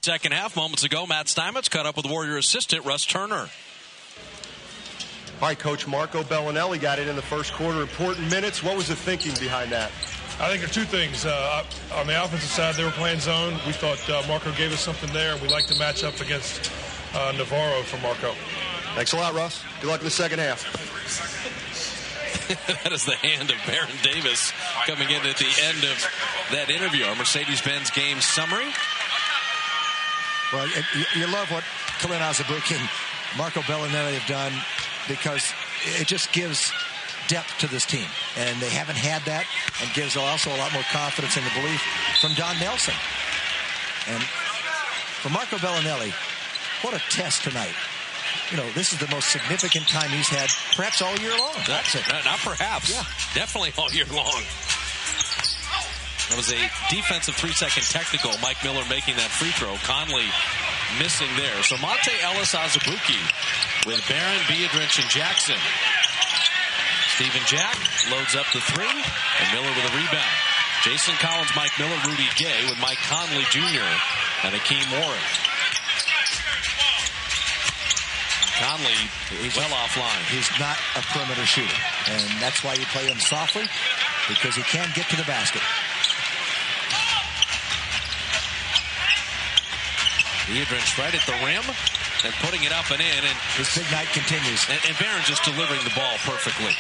Second half, moments ago, Matt Steinmetz caught up with Warrior assistant Russ Turner. All right, Coach, Marco Bellinelli got it in the first quarter. Important minutes. What was the thinking behind that? I think there are two things. On the offensive side, they were playing zone. We thought Marco gave us something there, and we like to match up against Navarro for Marco. Thanks a lot, Russ. Good luck in the second half. That is the hand of Baron Davis coming in at the end of that interview. Our Mercedes-Benz game summary. Well, you love what Kalin Azubuike and Marco Bellinelli have done because it just gives depth to this team. And they haven't had that, and gives also a lot more confidence in the belief from Don Nelson. And for Marco Bellinelli, what a test tonight. You know, this is the most significant time he's had perhaps all year long. Not perhaps. Yeah. Definitely all year long. That was a defensive 3-second technical. Mike Miller making that free throw. Conley missing there. So Monte Ellis Azubuike with Barron, Biedrins, and Jackson. Steven Jack loads up the three, and Miller with a rebound. Jason Collins, Mike Miller, Rudy Gay with Mike Conley Jr. and Akeem Warren. Conley, he's well offline. He's not a perimeter shooter, and that's why you play him softly, because he can get to the basket. Biedrins right at the rim and putting it up and in. And his big night continues. And Barron just delivering the ball perfectly.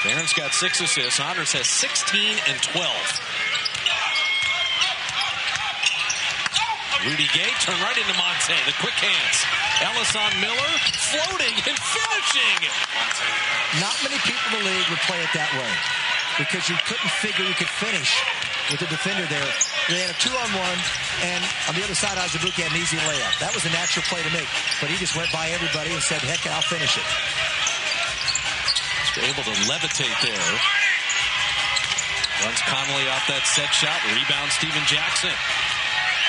Barron's got 6 assists. Andres has 16 and 12. Rudy Gay turned right into Monte. The quick hands. Ellis on Miller, floating and finishing. Not many people in the league would play it that way, because you couldn't figure you could finish with the defender there. They had a 2-on-1, and on the other side, Azubuike had an easy layup. That was a natural play to make, but he just went by everybody and said, heck, I'll finish it. Just able to levitate there. Runs Conley off that set shot. Rebound Steven Jackson.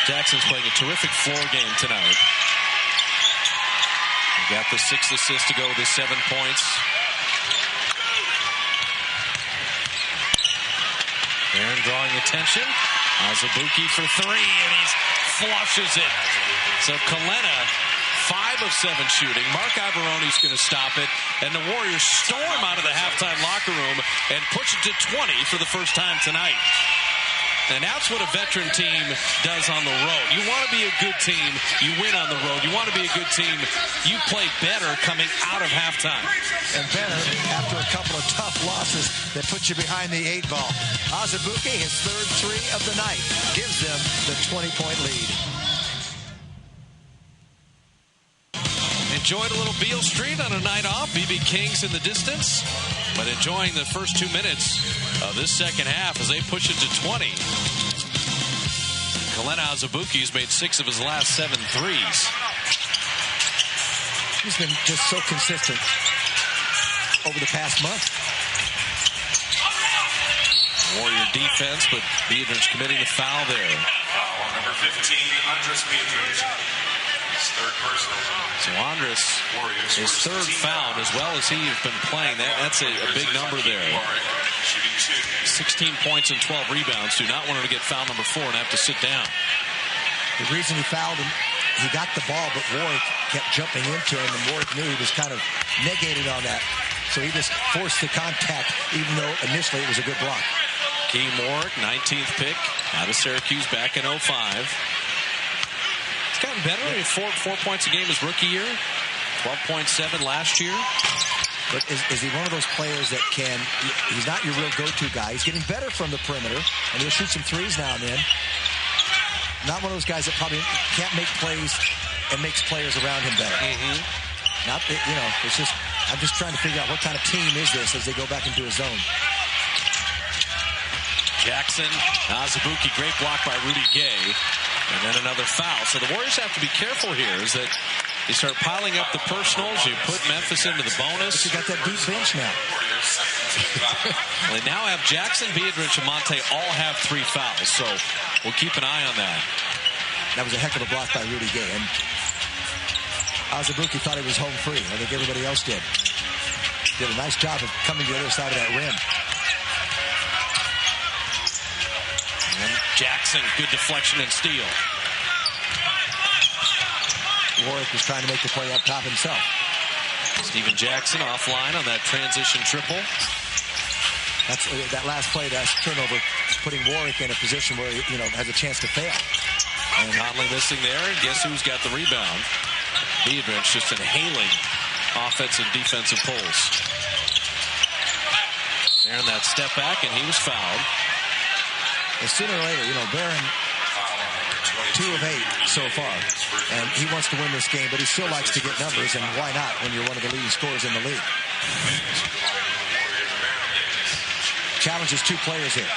Jackson's playing a terrific floor game tonight. He got the 6 assists to go with his 7 points. Barron drawing attention. Azubuike for 3, and he flushes it. So Kalena, 5 of 7 shooting. Mark Ivoroni's going to stop it, and the Warriors storm out of the halftime locker room and push it to 20 for the first time tonight. And that's what a veteran team does on the road. You want to be a good team, you win on the road. You want to be a good team, you play better coming out of halftime. And better after a couple of tough losses that put you behind the 8 ball. Azubuike, his 3rd 3 of the night, gives them the 20-point lead. Enjoyed a little Beale Street on a night off. BB King's in the distance, but enjoying the first 2 minutes of this second half as they push it to 20. Kalena Azubuike's made 6 of his last 7 threes. He's been just so consistent over the past month. Warrior defense, but Biedrins committing the foul there. Foul on number 15, Andres Biedrins. Third personal. So Andres, his 3rd foul, as well as he's been playing. That's a big number there. 16 points and 12 rebounds. Do not want him to get foul number 4 and have to sit down. The reason he fouled him, he got the ball, but Warwick kept jumping into him, and Warwick knew he was kind of negated on that. So he just forced the contact, even though initially it was a good block. Keem Warwick, 19th pick out of Syracuse back in 05. It's gotten better. I mean, 4 points a game his rookie year. 12.7 last year. But is he one of those players that he's not your real go-to guy. He's getting better from the perimeter, and he'll shoot some threes now and then. Not one of those guys that probably can't make plays and makes players around him better. Mm-hmm. Not that, it's just, I'm just trying to figure out what kind of team is this as they go back into a zone. Jackson, Azubuike, great block by Rudy Gay. And then another foul. So the Warriors have to be careful here is that you start piling up the personals. You put Memphis into the bonus. But you got that deep bench now. Well, they now have Jackson, Biedrins, and Monte all have 3 fouls. So we'll keep an eye on that. That was a heck of a block by Rudy Gay. And Azubuike thought he was home free. I think everybody else did. Did a nice job of coming to the other side of that rim. And Jackson, good deflection and steal. Warwick was trying to make the play up top himself. Steven Jackson offline on that transition triple. That's that last play, that turnover, putting Warwick in a position where he has a chance to fail. And Conley missing there, and guess who's got the rebound? Beadrich just inhaling offensive and defensive pulls. There in that step back, and he was fouled. And sooner or later, Barron, 2 of 8 so far, and he wants to win this game, but he still likes to get numbers, and why not when you're one of the leading scorers in the league? Challenges 2 players here.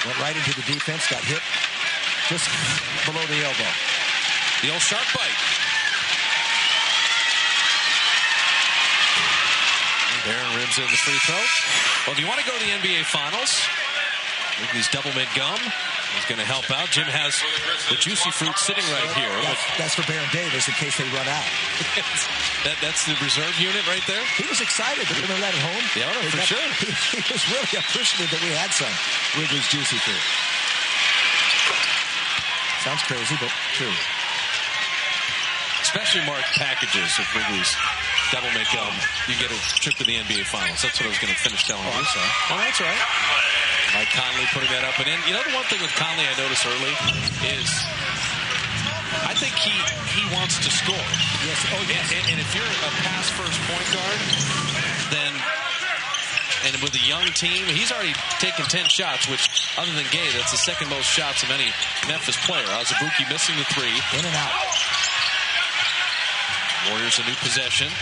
Went right into the defense, got hit just below the elbow. The old shark bite. Barron rims in the free throw. Well, if you want to go to the NBA Finals, Wrigley's double mid gum is going to help out. Jim has the juicy fruit sitting right here. That's for Baron Davis in case they run out. That's the reserve unit right there. He was excited. Remember that at home? Yeah, for sure. He was really appreciative that we had some Wrigley's juicy fruit. Sounds crazy, but true. Especially marked packages of Wrigley's double make gum. You get a trip to the NBA Finals. That's what I was going to finish telling you. Oh, that's right. Mike Conley putting that up and in. The one thing with Conley I noticed early is I think he wants to score. Yes. Oh, yes. And if you're a pass-first point guard, then and with a young team, he's already taken 10 shots, which other than Gay, that's the second most shots of any Memphis player. Azubuike missing the 3. In and out. Warriors a new possession.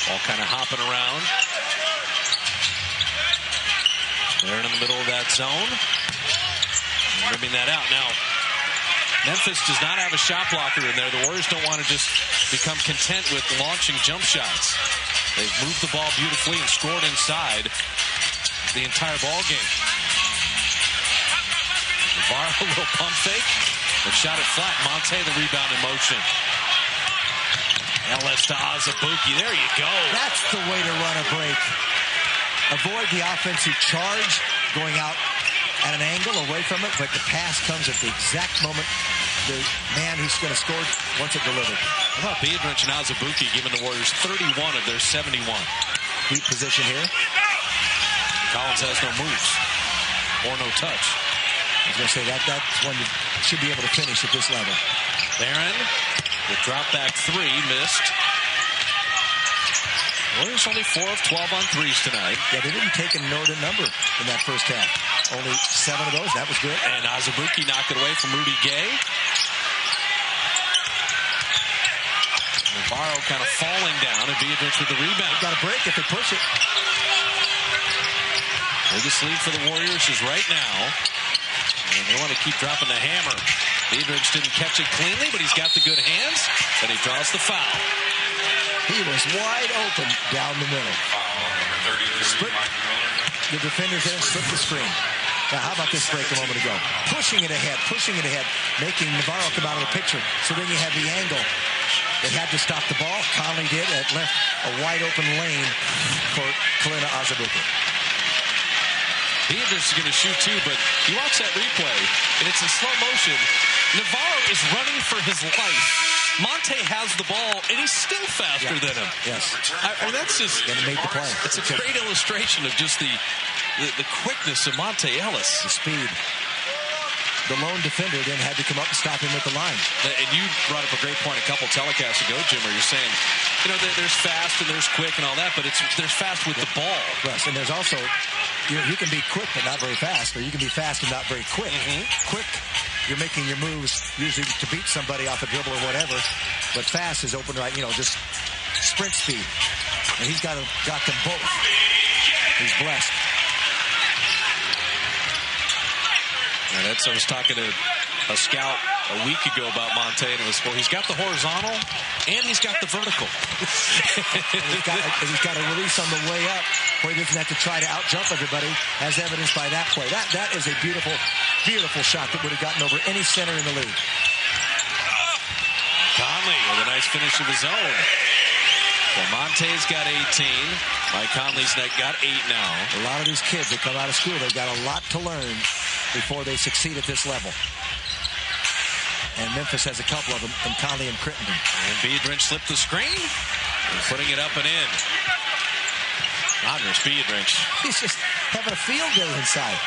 All kind of hopping around. They're in the middle of that zone. Rimming that out. Now, Memphis does not have a shot blocker in there. The Warriors don't want to just become content with launching jump shots. They've moved the ball beautifully and scored inside the entire ball game. Navarro, a little pump fake, but shot it flat. Monte, the rebound in motion. Ellis to Azubuike. There you go. That's the way to run a break. Avoid the offensive charge going out at an angle away from it, but the pass comes at the exact moment the man who's going to score wants it delivered. How about Beadrich and Azubuike giving the Warriors 31 of their 71? Deep position here. Collins has no moves or no touch. I was going to say that's one you should be able to finish at this level. Barron, the drop back 3 missed. Warriors only 4 of 12 on 3s tonight. Yeah, they didn't take an inordinate number in that first half. Only 7 of those. That was good. And Azubuike knocked it away from Rudy Gay. Navarro kind of falling down, and Beadrich with the rebound. Got a break if they push it. Biggest lead for the Warriors is right now. And they want to keep dropping the hammer. Beadrich didn't catch it cleanly, but he's got the good hands, and he draws the foul. He was wide open down the middle. Split the defenders there and split the screen. Now, how about this break a moment ago? Pushing it ahead, making Navarro come out of the picture. So then you have the angle. They had to stop the ball. Conley did. It left a wide open lane for Kalina Azubuike. Beadrich is going to shoot too, but you watch that replay, and it's in slow motion. Navarro is running for his life. Monte has the ball, and he's still faster than him. Yes. I that's just... Gonna make the play. It's a great illustration of just the quickness of Monte Ellis. The speed. The lone defender then had to come up and stop him at the line. And you brought up a great point a couple telecasts ago, Jim, where you're saying, there's fast and there's quick and all that, but there's fast with the ball. Yes, and there's also, you can be quick but not very fast, or you can be fast and not very quick. Mm-hmm. Quick, you're making your moves usually to beat somebody off a dribble or whatever, but fast is open right, just sprint speed. And he's got them both. He's blessed. And I was talking to a scout a week ago about Monte, and it was, he's got the horizontal and he's got the vertical. he's got a release on the way up where he doesn't have to try to out-jump everybody, as evidenced by that play. That is a beautiful, beautiful shot that would have gotten over any center in the league. Conley with a nice finish of his own. So Monte's got 18. Mike Conley's got 8 now. A lot of these kids that come out of school, they've got a lot to learn before they succeed at this level. And Memphis has a couple of them in Conley and Crittenden. And Biedrins slipped the screen, and putting it up and in. Andres Biedrins. He's just having a field day inside.